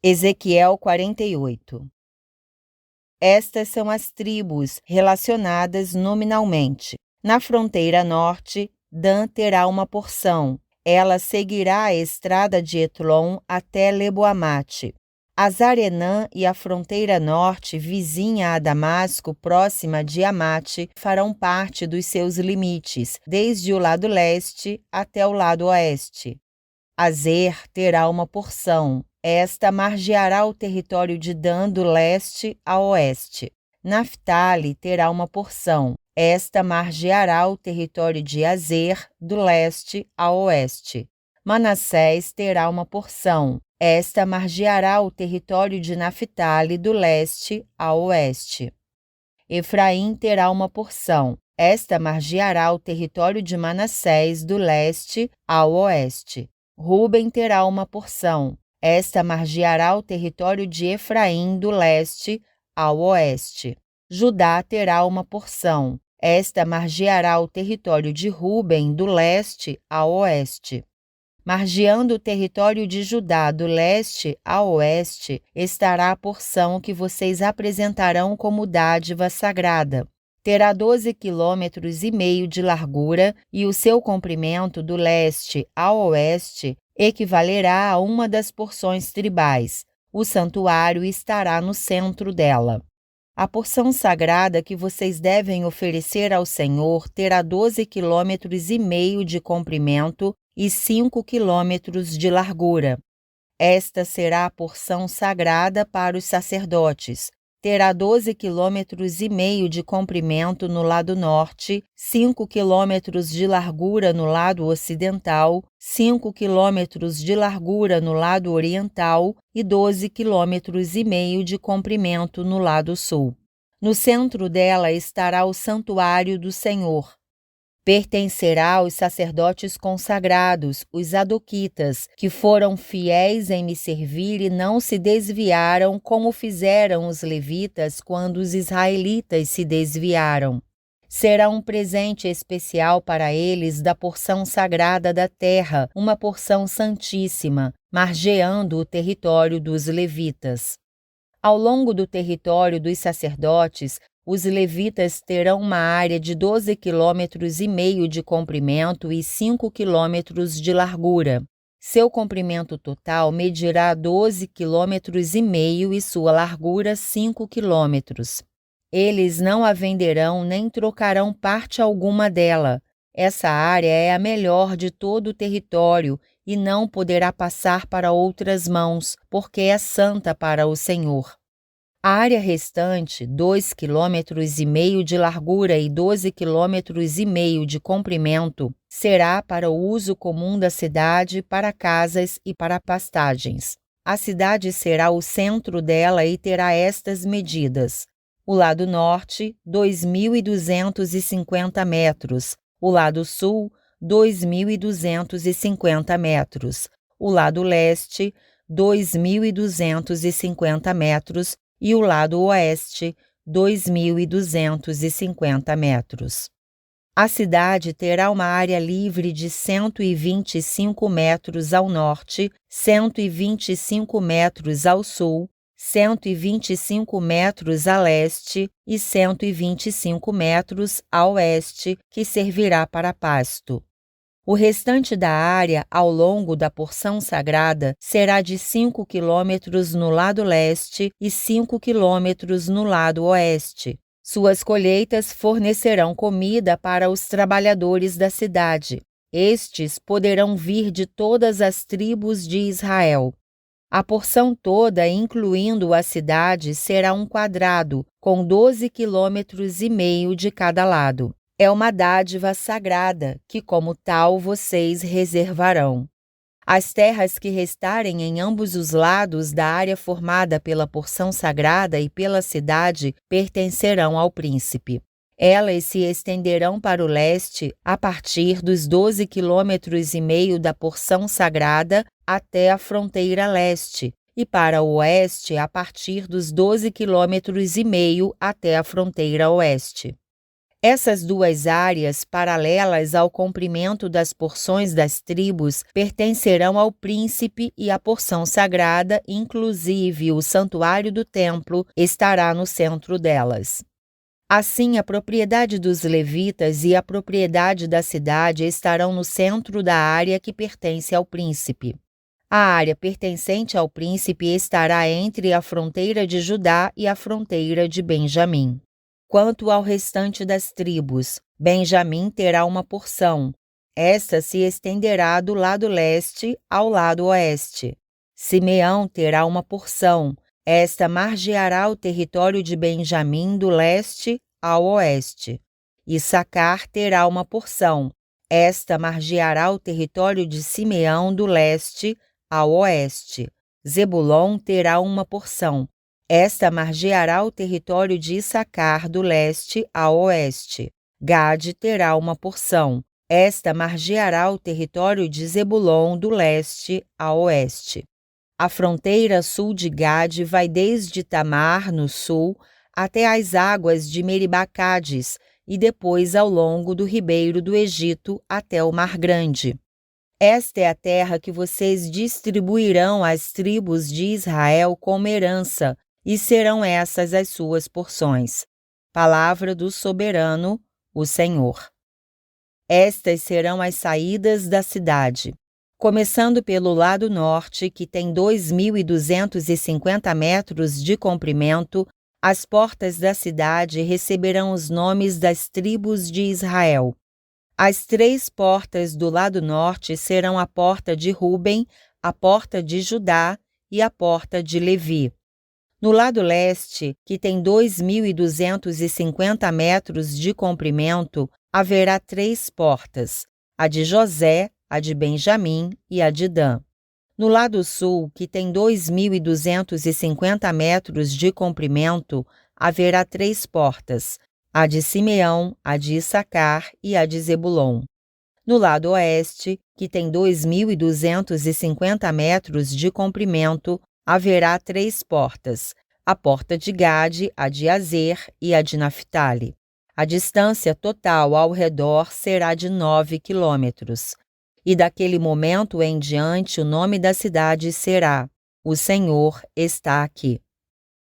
Ezequiel 48. Estas são as tribos relacionadas nominalmente. Na fronteira norte, Dan terá uma porção. Ela seguirá a estrada de Etlon até Lebo-Amate. Azarenã e a fronteira norte, vizinha a Damasco, próxima de Amate, farão parte dos seus limites, desde o lado leste até o lado oeste. Azer terá uma porção. Esta margeará o território de Dan do leste a oeste. Naftali terá uma porção. Esta margeará o território de Azer do leste a oeste. Manassés terá uma porção. Esta margeará o território de Naftali do leste a oeste. Efraim terá uma porção. Esta margeará o território de Manassés do leste ao oeste. Ruben terá uma porção. Esta margeará o território de Efraim do leste ao oeste. Judá terá uma porção. Esta margeará o território de Ruben do leste ao oeste. Margeando o território de Judá do leste a oeste, estará a porção que vocês apresentarão como dádiva sagrada. Terá 12,5 km de largura e o seu comprimento do leste a oeste equivalerá a uma das porções tribais. O santuário estará no centro dela. A porção sagrada que vocês devem oferecer ao Senhor terá 12,5 km de comprimento e 5 km de largura. Esta será a porção sagrada para os sacerdotes. Terá 12,5 km de comprimento no lado norte, 5 km de largura no lado ocidental, 5 km de largura no lado oriental e 12,5 km de comprimento no lado sul. No centro dela estará o santuário do Senhor. Pertencerá aos sacerdotes consagrados, os adoquitas, que foram fiéis em me servir e não se desviaram como fizeram os levitas quando os israelitas se desviaram. Será um presente especial para eles da porção sagrada da terra, uma porção santíssima, margeando o território dos levitas. Ao longo do território dos sacerdotes, os levitas terão uma área de 12,5 km de comprimento e 5 km de largura. Seu comprimento total medirá 12,5 km e sua largura 5 km. Eles não a venderão nem trocarão parte alguma dela. Essa área é a melhor de todo o território e não poderá passar para outras mãos, porque é santa para o Senhor. A área restante, 2,5 km de largura e 12,5 km de comprimento, será para o uso comum da cidade, para casas e para pastagens. A cidade será o centro dela e terá estas medidas: o lado norte, 2.250 metros, o lado sul, 2.250 metros, o lado leste, 2.250 metros, e o lado oeste, 2.250 metros. A cidade terá uma área livre de 125 metros ao norte, 125 metros ao sul, 125 metros a leste e 125 metros a oeste, que servirá para pasto. O restante da área, ao longo da porção sagrada, será de 5 km no lado leste e 5 km no lado oeste. Suas colheitas fornecerão comida para os trabalhadores da cidade. Estes poderão vir de todas as tribos de Israel. A porção toda, incluindo a cidade, será um quadrado, com 12,5 km de cada lado. É uma dádiva sagrada, que como tal vocês reservarão. As terras que restarem em ambos os lados da área formada pela porção sagrada e pela cidade pertencerão ao príncipe. Elas se estenderão para o leste a partir dos 12,5 km da porção sagrada até a fronteira leste, e para o oeste a partir dos 12,5 km até a fronteira oeste. Essas duas áreas, paralelas ao comprimento das porções das tribos, pertencerão ao príncipe e a porção sagrada, inclusive o santuário do templo, estará no centro delas. Assim, a propriedade dos levitas e a propriedade da cidade estarão no centro da área que pertence ao príncipe. A área pertencente ao príncipe estará entre a fronteira de Judá e a fronteira de Benjamim. Quanto ao restante das tribos, Benjamim terá uma porção. Esta se estenderá do lado leste ao lado oeste. Simeão terá uma porção. Esta margeará o território de Benjamim do leste ao oeste. Issacar terá uma porção. Esta margeará o território de Simeão do leste ao oeste. Zebulon terá uma porção. Esta margeará o território de Issacar do leste ao oeste. Gade terá uma porção. Esta margeará o território de Zebulon do leste ao oeste. A fronteira sul de Gade vai desde Tamar, no sul, até as águas de Meribacades e depois ao longo do ribeiro do Egito até o Mar Grande. Esta é a terra que vocês distribuirão às tribos de Israel como herança, e serão essas as suas porções. Palavra do soberano, o Senhor. Estas serão as saídas da cidade. Começando pelo lado norte, que tem 2.250 metros de comprimento, as portas da cidade receberão os nomes das tribos de Israel. As 3 portas do lado norte serão a porta de Ruben, a porta de Judá e a porta de Levi. No lado leste, que tem 2.250 metros de comprimento, haverá 3 portas, a de José, a de Benjamim e a de Dan. No lado sul, que tem 2.250 metros de comprimento, haverá 3 portas, a de Simeão, a de Issacar e a de Zebulon. No lado oeste, que tem 2.250 metros de comprimento, haverá 3 portas, a porta de Gade, a de Azer e a de Naphtali. A distância total ao redor será de 9 quilômetros. E daquele momento em diante o nome da cidade será: O Senhor está aqui.